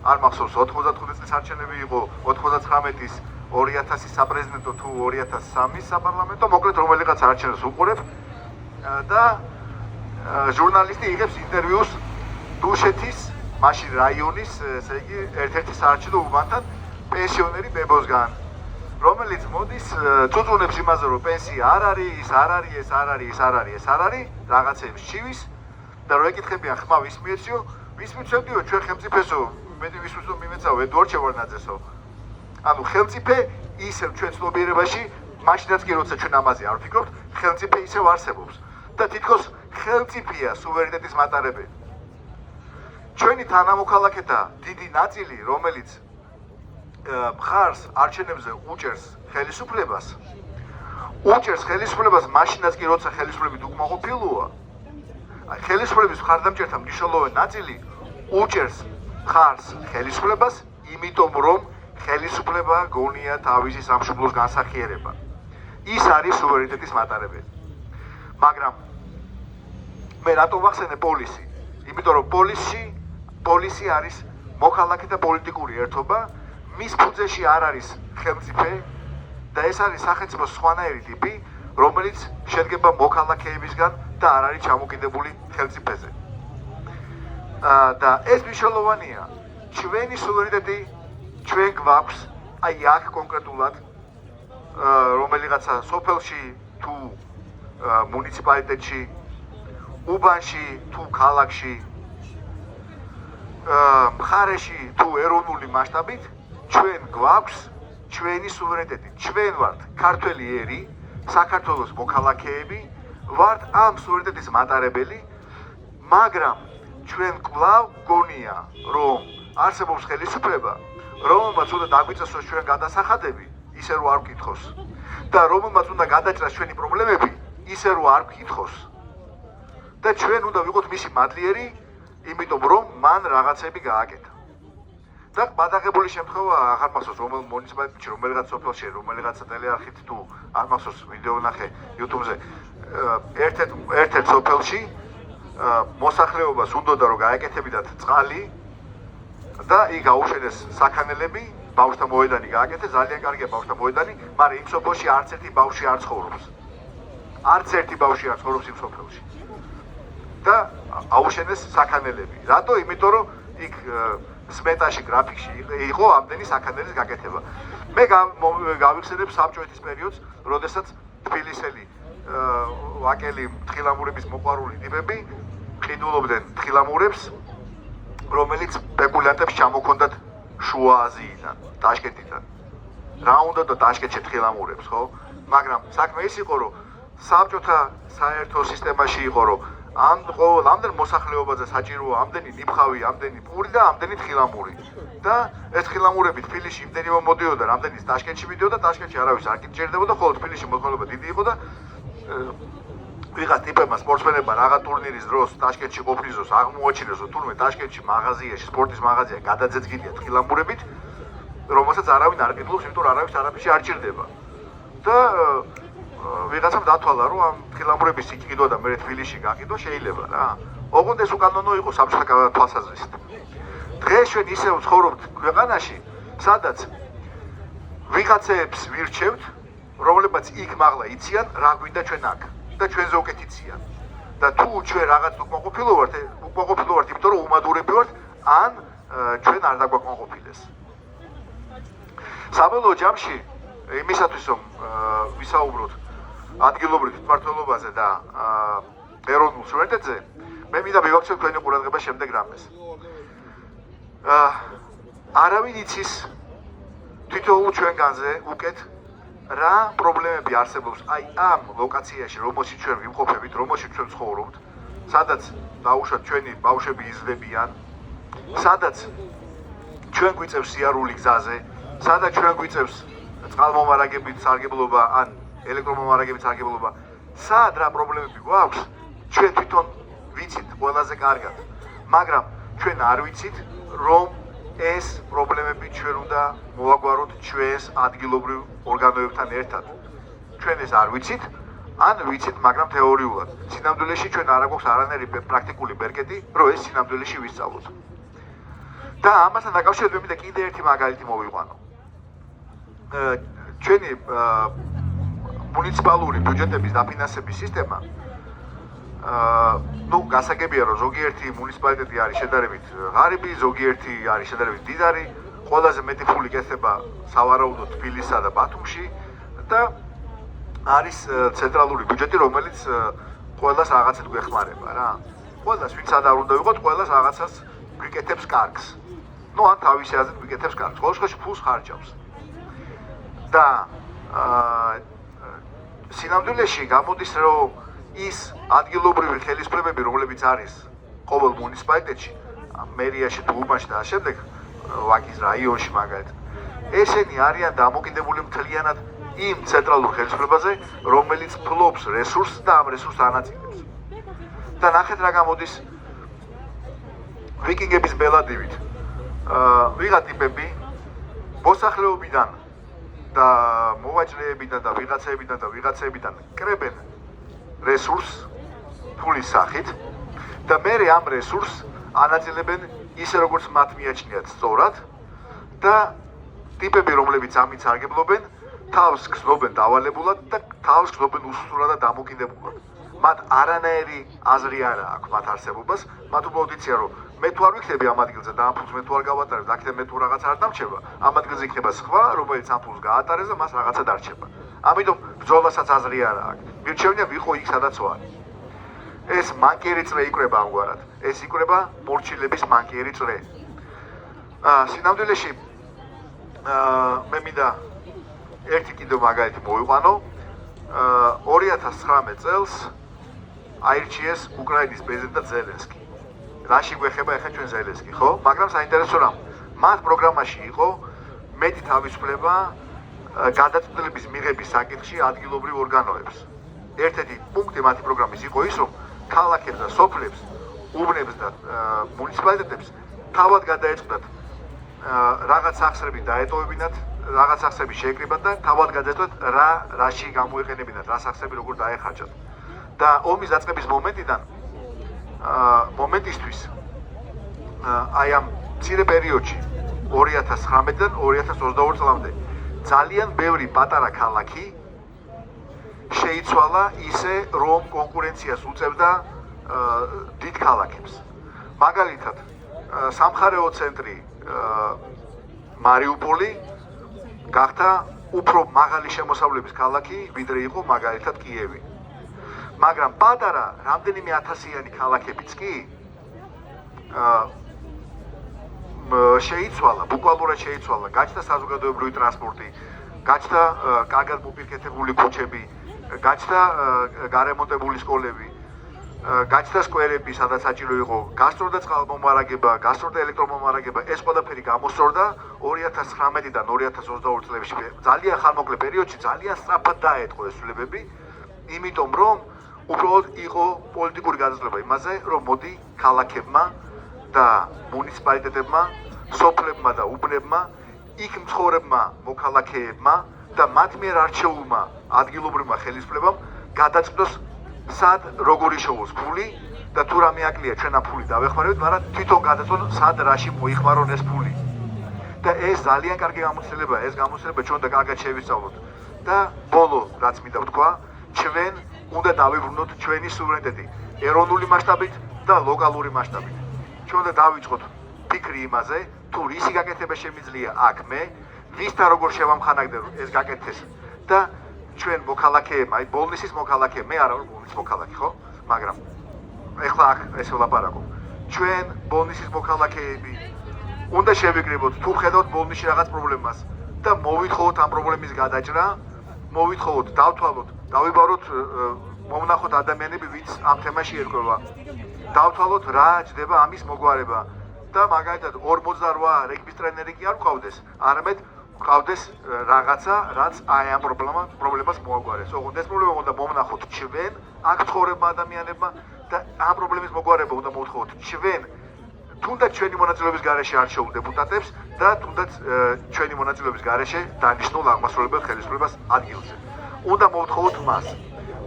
Speaker 2: არ მახსოვს 95 წლის არჩევნები იყო, 99-ის 2000-ის საპრეზიდენტო თუ 2003-ის საპარლამენტო, მოკლედ რომელიღაც არჩევნებს ვუყურებ და ჟურნალისტი იღებს ინტერვიუს დუშეთის, მაშინ რაიონის, ესე იგი, ერთ-ერთი საარჩევნო უბანთან პენსიონერი ბებოსგან, რომელიც მოდის წუწუნებს იმაზე, რომ პენსია არ არის, ის არ არის, ეს არ არის, ეს არ არის, ეს არ არის, რაღაცეებს ჩივის და რო ეკითხებიან ხმა ვის მიეციო, ვის მიცემდიო ჩვენ ხელმწიფესო, მე ვის მიმეცაო ედუარდ შევარდნაძესო. ანუ ხელმწიფე ისევ ჩვენ ცნობიერებაში, მაშინაც კი როცა ჩვენ ამაზე არ ვფიქრობთ, ხელმწიფე ისევ არსებობს და თითქოს ხელმწიფეა სუვერენიტეტის მატარებელი. ჩვენი თანამოქალაქეთა დიდი ნაწილი, რომელიც მხარს არჩევნებზე უჭერს ხელისუფლებას მაშინაც კი როცა ხელისუფლებით უკმაყოფილოა, ხელისუფლების მხარდამჭერთა მნიშვნელოვანი ნაწილი უჭერს მხარს ხელისუფლებას, იმიტომ რომ ხელისუფლება გონია თავისი სამშობლოს განსახიერება. ის არის სუვერენიტეტის მატარებელი. მაგრამ მე რატომ ვახსენე პოლისი? იმიტომ რომ პოლისი არის მოქალაქეთა პოლიტიკური ერთობა, მის ფუძეში არ არის ხელმწიფე და ეს არის სახელმწიფოს სხვანაირი ტიპი, რომელიც შედგება მოქალაქეებისგან და არ არის ჩამოკიდებული ხელმწიფეზე. და ეს მნიშვნელოვანია. ჩვენი სუვერენიტეტი ჩვენ გვაქვს, აი აქ კონკრეტულად რომელიღაცა სოფელში თუ მუნიციპალიტეტში, უბანში თუ ქალაქში, მხარეში თუ ეროვნული მასშტაბით ჩვენ გვაქვს ჩვენი სუვერენიტეტი. ჩვენ ვართ ქართველი ერი, საქართველოს მოქალაქეები, ვართ ამ სუვერენიტეტის მატარებელი, მაგრამ ჩვენ კვლავ გონია, რომ არსებობს ხელისუფლება, რომელმაც უნდა დაგვიწესოს ჩვენ გადასახადები, ისე რომ არ ვკითხოს და რომელმაც უნდა გადაჭრას ჩვენი პრობლემები, ისე რომ არ ვკითხოს. და ჩვენ უნდა ვიყოთ მისი მადლიერი, იმიტომ რომ მან რაღაცები გააკეთა. და გადაღებული შემთხვევა აღარ მახსოვს რომელ მუნიციპალიტეტში, რომელიღაც სოფელში, რომელიღაც ტელეარხით თუ არ მახსოვს ვიდეო ნახე YouTube-ზე, ერთ-ერთ სოფელში მოსახლეობას უნდოდა რომ გააკეთებინათ წყალი და იქ გაუშვენეს საქანელები, ბავშვთა მოედანი გააკეთეს, ძალიან კარგია ბავშვთა მოედანი, მაგრამ იმ სოფელში არც ერთი ბავშვი არ ცხოვრობს. არც ერთი ბავშვი არ ცხოვრობს იმ სოფელში. და აუშენეს საქანელები. რატო? იმიტომ რომ იქ სმეტაში გრაფიკში იყო ამდენი საქანელის გაკეთება. მე გავიხსენებ საბჭოეთის პერიოდს, როდესაც თბილისელი ვაკელი თხილამურების მოყვარული ტიპები ყიდულობდნენ თხილამურებს, რომელიც სპეკულანტებს ჩამოქონდათ შუა აზიიდან, ტაშკენტიდან. რა უნდა და ტაშკენტში თხილამურებს, ხო? მაგრამ საქმე ის იყო, რომ საბჭოთა საერთო სისტემაში იყო, რომ ამდენ მოსახლეობაზე საჭიროა ამდენი ნიფხავი, ამდენი პური და ამდენი თხილამური. და ეს თხილამურები თბილისში იმდენივე მოდიოდა, რამდენიც ტაშკენტში მიდიოდა, ტაშკენტში არავის არ გიჭირდებოდა, ხოლო თბილისში მოქალაქეობა დიდი იყო და ვიღაც ტიპებმა სპორტსმენებმა რაღა ტურნირის დროს ტაშკენტში ყოფნის დროს აღმოაჩინეს, რომ თურმე ტაშკენტში მაღაზიაში, სპორტის მაღაზია გადაძეძგილია თხილამურებით, რომელსაც არავინ არ ყიდულობს, იმიტომ რომ არავის არაფერში არ ჭირდება. და ვიღაცამ დათვალა, რომ ამ თხილამურების სიკიდვა და მე თბილისში გაყიდვა შეიძლება რა. ოღონდ ეს უკანონო იყო საბჭოთა თვალსაზრისით. დღეს ჩვენ ისევ ვცხოვრობთ ქვეყანაში, სადაც ვიღაცებს ვირჩევთ, რომლებიც იქ მაღლა იციან, რა გვინდა ჩვენ აქ და ჩვენზე უკეთ იციან. და თუ ჩვენ რაღაც უკმაყოფილო ვართ, იმიტომ რომ უმადურები ვართ, ან ჩვენ არ დაგვაკმაყოფილეს. საბოლოო ჯამში იმისათვის რომ ვისაუბროთ ადგილობრივ თვითმმართველობაზე და ეროვნულ სუვერენიტეტზე, მე მინდა მივაქცევ თქვენი ყურადღება შემდეგ რამეს. არავინ იცის თითოეულ ჩვენგანზე უკეთ რა პრობლემები არსებობს აი ამ ლოკაციაში, რომელშიც ჩვენ ვიმყოფებით, რომელშიც ჩვენ ცხოვრობთ, სადაც დაუშვათ ჩვენი ბავშვები იზრდებიან, სადაც ჩვენ გვიწევს სიარული გზაზე, სადაც ჩვენ გვიწევს წყალმომარაგებით სარგებლობა ან ელექტრომომარაგებით სარგებლობა, სად რა პრობლემები გვაქვს, ჩვენ თვითონ ვიცით ყველაზე კარგად, მაგრამ ჩვენ არ ვიცით, რომ ეს პრობლემები ჩვენ უნდა მოვაგვაროთ ჩვენს ადგილობრივ ორგანოებთან ერთად. ჩვენ ეს არ ვიცით, ან ვიცით, მაგრამ თეორიულად. სინამდვილეში ჩვენ არ აქვს არანაირი პრაქტიკული ბერკეტი, რომ ეს სინამდვილეში ვისწავლოთ. და ამასთან დაკავშირებით მე კიდე ერთი მაგალითი მოვიყვანო. ჩვენი მუნიციპალური ბიუჯეტების დაფინანსების სისტემა გასაგებია რომ ზოგიერთი მუნიციპალიტეტი არის შედარებით ღარიბი, ზოგიერთი არის შედარებით მდიდარი, ყველაზე მეტი ფული კეთდება სავარაუდოდ თბილისსა და ბათუმში და არის ცენტრალური ბიუჯეტი, რომელიც ყველას რაღაცით გვეხმარება რა. ყველას ვინც არ უნდა ვიყოთ, ყველას რაღაცას გვიკეთებს კარგს. ან თავისი აზრით გვიკეთებს კარგს, ყოველ შემთხვევაში ფულს ხარჯავს. და სინამდვილეში გამოდის, რომ ის ადგილობრივი ხელისუფლებები, რომლებიც არის ყოველ მუნიციპალიტეტში, მერიაში თუ უბანში და შემდეგ ვაკის რაიონში მაგალითად, ესენი არიან დამოკიდებული მთლიანად იმ ცენტრალურ ხელისუფლებაზე, რომელიც ფლობს რესურსს და ამ რესურსს ანაწილებს. და ნახეთ რა გამოდის ვიკინგების ბელადივით. ვიღა ტიპები მოსახლეობიდან და მოვაჭრეებიდან და ვიღაცეებიდან კრებენ რესურსს ფულის სახით და მერე ამ რესურსს ანაწილებენ ისე როგორც მათ მიაჩნიათ სწორად და ტიპები რომლებიც ამით სარგებლობენ თავს გრძნობენ დავალებულად და თავს გრძნობენ უსუსტურად და დამოკიდებულად. მათ არანაირი აზრი არ აქვს მათ არსებობას, მათ უბრალოდ იციან რომ მე თუ არ ვიქნები ამ ადგილზე და ამ ფულს მე თუ არ გავატარებ და აქედან მე თუ რაღაც არ დამრჩება, ამ ადგილზე იქნება სხვა, რომელიც ამ ფულს გაატარეს და მას რაღაცა დარჩება. ამიტომ ბრძოლასაც აზრი არ აქვს. მირჩევნია ვიყო იქ სადაც ვარ. ეს მანკიერი წრე იკვრება ამგვარად. ეს იკვრება მორჩილების მანკიერი წრე. სინამდვილეში მე მინდა ერთი კიდევ მაგალითი მოვიყვანო. 2019 წელს აირჩიეს უკრაინის პრეზიდენტად ზელენსკი. რაში გვეხება ახლა ჩვენ ზელენსკი, ხო? მაგრამ საინტერესო რამ, მათ პროგრამაში იყო მეტი თავისუფლება გადაწყვეტილების მიღების საკითხში ადგილობრივ ორგანოებს. ერთ-ერთი პუნქტი მათი პროგრამის იყო ის, რომ ქალაქებს და სოფლებს, უბნებს და მუნიციპალიტეტებს თავად გადაეწყდათ რაღაც სახსრები დაეტოვებინათ, რაღაც სახსრები შეეკრიბათ და თავად გადაეწყდათ რაში გამოიყენებინათ, რა სახსრები როგორ დაეხარჯათ. და ომის დაწყების მომენტისთვის აი ამ მცირე პერიოდში 2019-დან 2022 წლამდე ძალიან ბევრი პატარა ქალაქი შეიცვალა ისე, რომ კონკურენციას უწევდა დიდ ქალაქებს. მაგალითად, სამხარეო ცენტრი მარიუპოლი გახდა უფრო მაღალი შემოსავლების ქალაქი, ვიდრე იყო მაგალითად კიევი. მაგრამ პატარა რამდენიმე ათასიანი ქალაქებიც კი შეიცვალა, ბუკვალურად შეიცვალა, გაჩნდა საზოგადოებრივი ტრანსპორტი, გაჩნდა კარგად მოპირკეთებული ქუჩები, გაჩნდა გარემონტებული სკოლები, გაჩნდა სკვერები, სადაც საჭირო იყო გასწორდა წყალმომარაგება, გასწორდა ელექტრომომარაგება, ეს ყველაფერი გამოსწორდა 2019-დან 2022 წლებში. ძალიან ხანმოკლე პერიოდში ძალიან სწრაფად დაეთყო ეს ცვლილებები, იმიტომ რომ უბრალოდ იყო პოლიტიკური გადაწყვეტილება იმაზე, რომ მოდი ქალაქებმა და მუნიციპალიტეტებმა, სოფლებმა და უბნებმა, იქ მცხოვრებმა მოქალაქეებმა და მათ მიერ არჩეულმა ადგილობრივმა ხელისუფლებამ გადაწყვიტოს სად როგორ იშოვოს ფული და თუ რამე აკლია ჩვენ ამ ფული დავეხმარებთ, მაგრამ თვითონ გადაწყვეტონ სად რაში მოიხმარონ ეს ფული. და ეს ძალიან კარგი გამოცდილებაა, ეს გამოცდილება ჩვენ და კარგად შევისწავლოთ. და ბოლო რაც მინდა ვთქვა, ჩვენ უნდა დავიბრუნოთ ჩვენი სუვერენიტეტი ეროვნული მასშტაბით და ლოკალური მასშტაბით. ჩვენ უნდა დავიწყოთ ფიქრი იმაზე, თუ რისი გაკეთება შემიძლია აქ მე, ვისთან როგორ შევამხანაგდე რომ ეს გაკეთდეს და ჩვენ მოქალაქეებმა, აი ბოლნისის მოქალაქე, მე არა ვარ ბოლნისის მოქალაქე, ხო? მაგრამ ეხლა აქ ესე ვლაპარაკობ. ჩვენ ბოლნისის მოქალაქეები უნდა შევიკრიბოთ, თუ ხედავთ ბოლნისში რაღაც პრობლემას და მოვითხოვოთ ამ პრობლემის გადაჭრა, მოვითხოვოთ, დავთვალოთ, დავიბაროთ, მომნახოთ ადამიანები, ვინც ამ თემაში ერკვევა. დავთვალოთ რა ჯდება ამის მოგვარება და მაგალითად 48 რეგბის ტრენერი კი არ გვყავდეს, არამედ გვყავდეს რაღაცა, რაც აი ამ პრობლემას მოაგვარეს. ოღონდ ეს პრობლემა უნდა მომნახოთ ჩვენ, აქ ცხოვრებმა ადამიანებმა და ამ პრობლემის მოგვარება უნდა მოვთხოვოთ ჩვენ, თუნდაც ჩვენი მონაწილეობის გარეშე არჩეულ დეპუტატებს და თუნდაც ჩვენი მონაწილეობის გარეშე დანიშნულ აღმასრულებელ ხელისუფლებას ადგილზე. უნდა მოვთხოვოთ მას,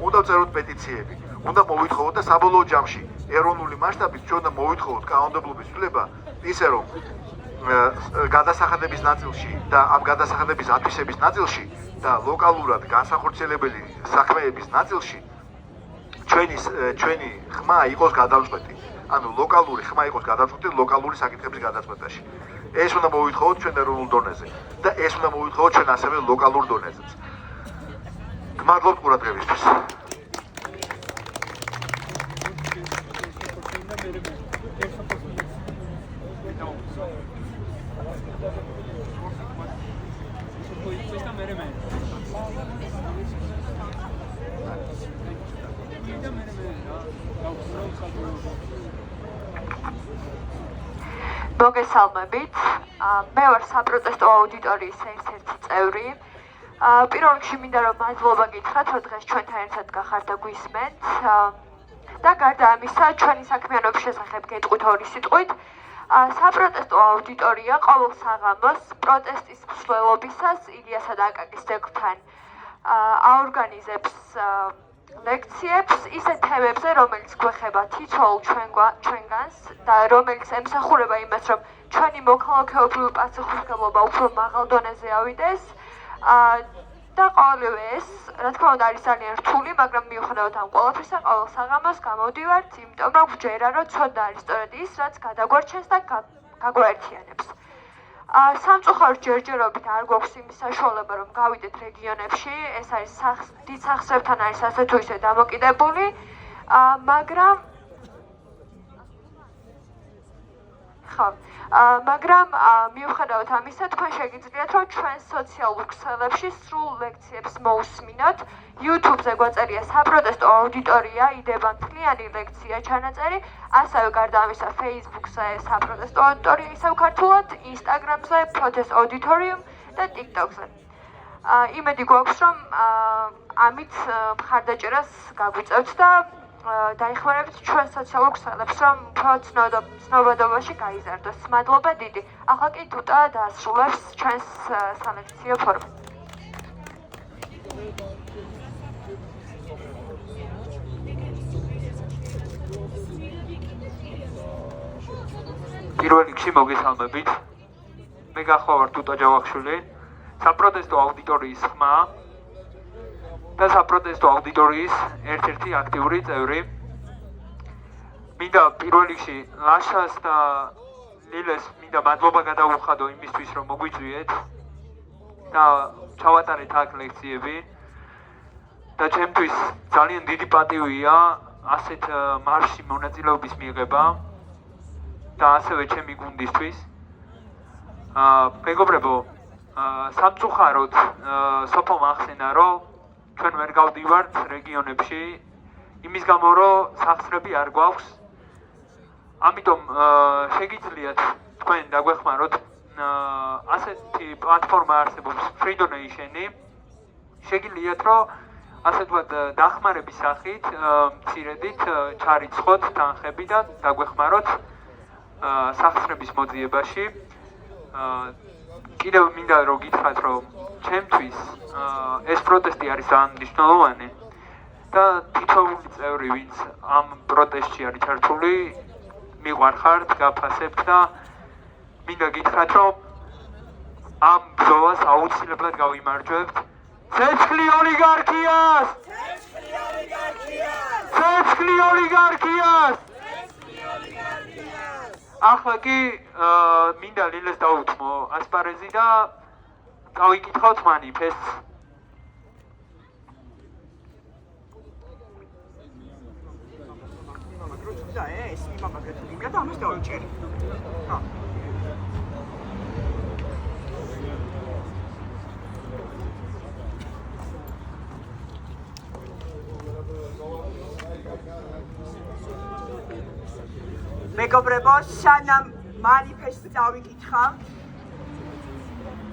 Speaker 2: უნდა ვწეროთ პეტიციები, უნდა მოვითხოვოთ და საბოლოო ჯამში ეროვნული მასშტაბით ჩვენ უნდა მოვითხოვოთ კანონმდებლობის ცვლილება ისე რომ გადასახადების ნაწილში და ამ გადასახადების ათვისების ნაწილში და ლოკალურად განსახორციელებელი საქმეების ნაწილში ჩვენი ხმა იყოს გადამწყვეტი. ანუ ლოკალური ხმა იყოს გადამწყვეტი ლოკალური საკითხების გადაწყვეტაში. ეს უნდა მოვითხოვოთ ჩვენ ეროვნულ დონეზე და ეს უნდა მოვითხოვოთ ჩვენ ასევე ლოკალურ დონეზეც. გმადლობთ ყურადღებისთვის.
Speaker 4: მოგესალმებით. მე ვარ საპროტესტო აუდიტორიის ერთ-ერთი წევრი. პირველ რიგში მინდა რომ მადლობა გითხრათ, რომ დღეს ჩვენთან ერთად გახართ და გვისმენთ. და გარდა ამისა, ჩვენი საქმიანობის შესახებ გეტყვით ორი სიტყვით. საპროტესტო აუდიტორია ყოველ საღამოს პროტესტის მსვლელობისას ილიასა და აკაკის ძეგლთან აორგანიზებს ლექციებს ისეთ თემებზე, რომელიც გვეხება თითოეულ ჩვენგანს და რომელიც ემსახურება იმას, რომ ჩვენი მოქალაქეობრივი პასუხისმგებლობა უფრო მაღალ დონეზე ავიდეს. და ყოველივე ეს, რა თქმა უნდა, არის ძალიან რთული, მაგრამ მიუხედავად ამ ყველაფრისა, ყოველ საღამოს გამოვდივართ, იმიტომ რომ ვჯერა, რომ ცოდნა არის სწორედ ის, რაც გადაგვარჩენს და გაგვაერთიანებს. სამწუხაროდ ჯერჯერობით არ გვაქვს იმის საშუალება, რომ გავიდეთ რეგიონებში, ეს არის დიდ სახსრებთან არის ასე თუ ისე დამოკიდებული, მაგრამ მიუხედავად ამისა, თქვენ შეგიძლიათ, რომ ჩვენ სოციალურ ქსელებში სრულ ლექციებს მოусმინოთ. YouTube-ზე გვაწერია საპროტესტო აუდიტორია, იდება მთლიანი ლექცია ჩანაწერი, ასევე გარდა ამისა Facebook-ზე საპროტესტო აუდიტორია ისევ ქართულად, Instagram-ზე Protest Auditorium და TikTok-ზე. იმედი გვაქვს, რომ ამით მხარდაჭერას გაგვიწევთ და დაიხმარებით ჩვენ სოციალურ ქსელებს, რომ უფრო ცნობადობაში გაიზარდოს. მადლობა დიდი. ახლა კი დუტა დაასრულებს ჩვენს სალექციო ფორმას.
Speaker 5: პირველ რიგში მოგესალმებით. მე გახლავართ დუტა ჯავახშვილი, საპროტესტო აუდიტორიის ხმა და საპროტესტო აუდიტორიის ერთ-ერთი აქტიური წევრი. მინდა პირველ რიგში ლაშას და ლილეს მინდა მადლობა გადავუხადო იმისთვის, რომ მოგვიწვიეთ და ჩავატარეთ აქ ლექციები. და ჩემთვის ძალიან დიდი პატივია ასეთ მარშში მონაწილეობის მიღება და ასევე ჩემი გუნდისთვის. მეგობრებო, სამწუხაროდ სოფო მახსენა, რომ ჩვენ ვერ გავდივართ რეგიონებში, იმის გამო, რომ სახსრები არ გვაქვს. ამიტომ შეგიძლიათ თქვენ დაგვეხმაროთ, ასეთი პლატფორმა არსებობს Free Donation-ი. შეგიძლიათ, რომ ასე ვთქვათ, დახმარების სახით, მცირედით ჩარიცხოთ თანხები და დაგვეხმაროთ სახსრების მოძიებაში. კიდევ მინდა რომ გითხრათ, რომ ჩემთვის ეს პროტესტი არის ძალიან მნიშვნელოვანი და თითოეული წევრი, ვინც ამ პროტესტში არის ჩართული, მიყვარხართ, გაფასებთ და მინდა გითხრათ, რომ ამ ბრძოლას აუცილებლად გავიმარჯვებთ. ცეცხლი ოლიგარქიას! ცეცხლი ოლიგარქიას! ახლა კი მინდა ლილეს დაუთმო ასპარეზი და გავიკითხავთ მანიფესტს.
Speaker 6: მეგობრებო, სანამ მანიფესტს წავიკითხავთ,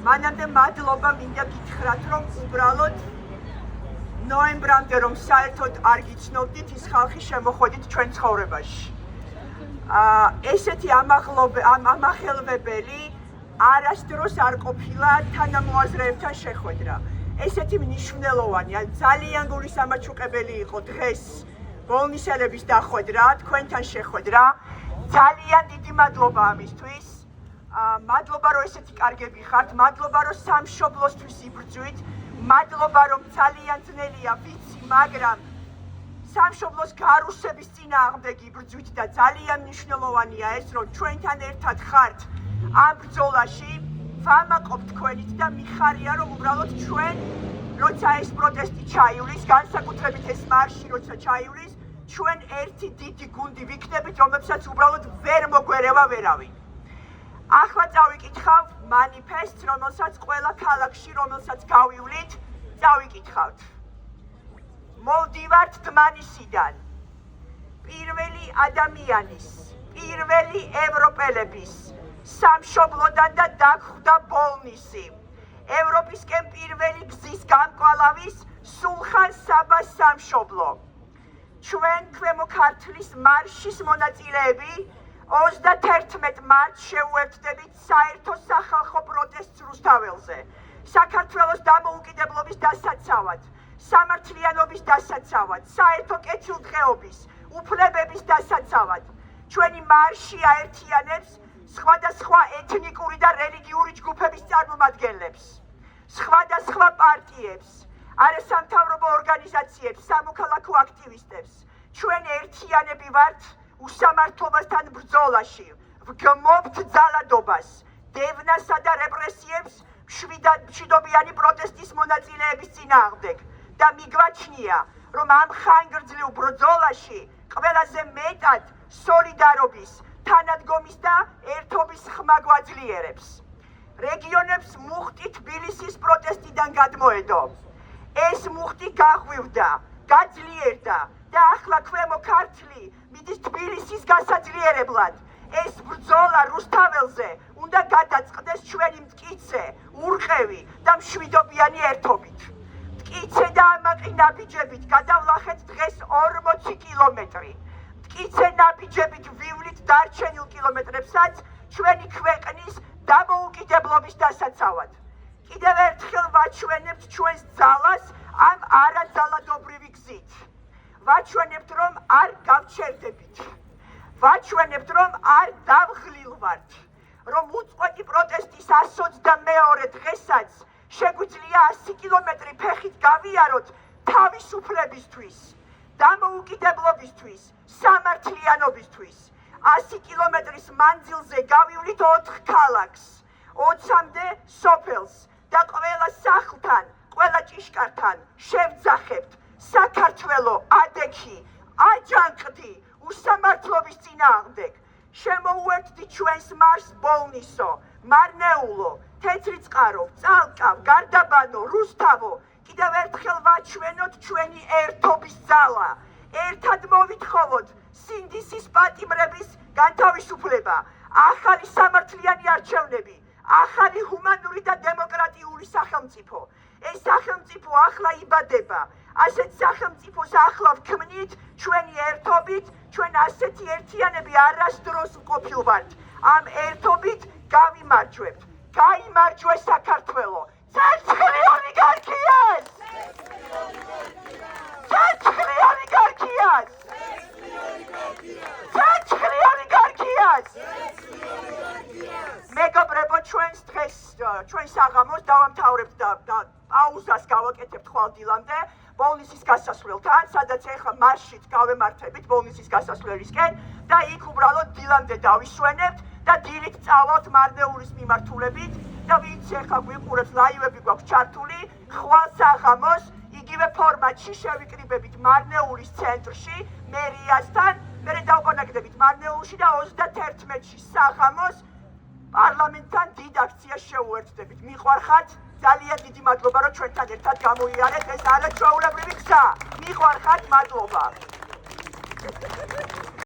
Speaker 6: მანამდე მადლობა მინდა გითხრათ, რომ უბრალოდ ნოემბრამდე რომ საერთოდ არ გიცნობდით ის ხალხი შემოხვედით ჩვენ ცხოვრებაში. ესეთი ამახელვებელი არასდროს არ ყოფილა თანამოაზრეებთან შეხვედრა. ესეთი მნიშვნელოვანი, ძალიან გულისამაჩუყებელი იყო დღეს ბოლნისელების დახვედრა, თქვენთან შეხვედრა. ძალიან დიდი მადლობა ამისთვის. მადლობა რომ ესეთი კარგები ხართ, მადლობა რომ სამშობლოსთვის იბრძვით, მადლობა რომ ძალიან ძნელია ვიცი, მაგრამ სამშობლოს გარუსების წინააღმდეგ იბრძვით და ძალიან მნიშვნელოვანია ეს, რომ ჩვენთან ერთად ხართ ამ ბრძოლაში, ვამაყობთ თქვენით და მიხარია რომ უბრალოდ ჩვენ, როცა ეს პროტესტი ჩაივლის, განსაკუთრებით ეს მარში როცა ჩაივლის, ჩვენ ერთი დიდი გუნდი ვიქნებით, რომლებსაც უბრალოდ ვერ მოგვერევა ვერავინ. ახლა წავიკითხავ მანიფესტს, რომელსაც ყველა ქალაქში, რომელსაც გავივლით, წავიკითხავთ. მოვდივართ დმანისიდან, პირველი ადამიანის, პირველი ევროპელების, სამშობლოდან და დაგვხვდა ბოლნისი. ევროპისკენ პირველი გზის გამკვალავის სულხან საბას სამშობლო. ჩვენ ქვემო ქართლის მარშის მონაწილეები 31 მარტს შეუერთდებით საერთო სახალხო პროტესტს რუსთაველზე. საქართველოს დამოუკიდებლობის დასაცავად, სამართლიანობის დასაცავად, საერთო კეთილდღეობის, უფლებების დასაცავად. ჩვენი მარში აერთიანებს სხვადასხვა ეთნიკური და რელიგიური ჯგუფების წარმომადგენლებს. სხვადასხვა პარტიებს, არასამთავრობო ორგანიზაციებს, სამოქალაქო აქტივისტებს. ჩვენ ერთიანები ვართ უსამართლობასთან ბრძოლაში, ვგმობთ ძალადობას, დევნასა და რეპრესიებს მშვიდობიანი პროტესტის მონაწილეების წინააღმდეგ და მიგვაჩნია, რომ ამ ხანგრძლივ ბრძოლაში ყველაზე მეტად სოლიდარობის, თანადგომის და ერთობის ხმა გვაძლიერებს. რეგიონებს მუხტი თბილისის პროტესტიდან გადმოედო. ეს მუხტი გაღვივდა, გაძლიერდა და ახლა ქვემო ქართლი მიდის თბილისის გასაძლიერებლად. ეს ბრძოლა რუსთაველზე უნდა გადაწყდეს ჩვენი მტკიცე, ურყევი და მშვიდობიანი ერთობით. მტკიცე და ამაყი ნაბიჯებით გადავლახეთ დღეს 40 კილომეტრი. მტკიცე ნაბიჯებით ვივლით დარჩენილ კილომეტრებსაც ჩვენი ქვეყნის დამოუკიდებლობის დასაცავად. კიდევ ერთხელ ვაჩვენებთ ჩვენს ძალას ამ არაძალადობრივი გზით. ვაჩვენებთ, რომ არ გავჩერდებით. ვაჩვენებთ, რომ არ დავღლილვართ, რომ უწყვეტი პროტესტის 122 დღესაც შეგვიძლია 100 კილომეტრი ფეხით გავიაროთ თავისუფლებისთვის, დამოუკიდებლობისთვის, სამართლიანობისთვის. 100 კილომეტრის მანძილზე გავივლით 4 ქალაქს, 20-მდე სოფელს და ყველა სახლთან, ყველა ჭიშკართან შევძახებთ საქართველო ადექი, აჯანყდი უსამართლობის წინააღმდეგ. შემოუერთდი ჩვენს მარს ბოლნისო, მარნეულო, თეთრიწყარო, წალკავ, გარდაბანო, რუსთავო. კიდევ ერთხელ ვაჩვენოთ ჩვენი ერთობის ძალა. ერთად მოვითხოვოთ სინდისის პატიმრების განთავისუფლება, ახალი სამართლიანი არჩევნები, ახალი ჰუმანური და დემოკრატიული სახელმწიფო. ეს სახელმწიფო ახლა იბადება. ასეთ სახელმწიფოს ახლა ვქმნით ჩვენი ერთობით, ჩვენ ასეთი ერთიანები არასდროს ვყოფილვართ. ამ ერთობით გავიმარჯვებთ. გაიმარჯვე საქართველო. ცეცხლი ოლიგარქიას! ცეცხლი ოლიგარქიას! ცეცხლი ოლიგარქიას! მეგობრებო, ჩვენს დღეს, ჩვენ საღამოს დავამთავრებთ და პაუზას გავაკეთებთ ხვალ დილამდე ბოლნისის გასასვლელთან, სადაც ეხლა მარშით გავემართებით ბოლნისის გასასვლელისკენ და იქ უბრალოდ დილამდე დავისვენებთ და დილით წავალთ მარნეულის მიმართულებით და ვინც ეხლა გვიყურებს, ლაივები გვაქვს ჩართული, ხვალ საღამოს იგივე ფორმატში შევიკრიბებით მარნეულის ცენტრში მერიასთან, მერე დავკონექტებით მარნეულში და 31-ში საღამოს პარლამენტთან დიდ აქციას შეუერთდებით. მიყვარხართ, ძალიან დიდი მადლობა, რომ ჩვენთან ერთად გამოიარეთ ეს არაჩვეულებრივი გზა. მიყვარხართ, მადლობა.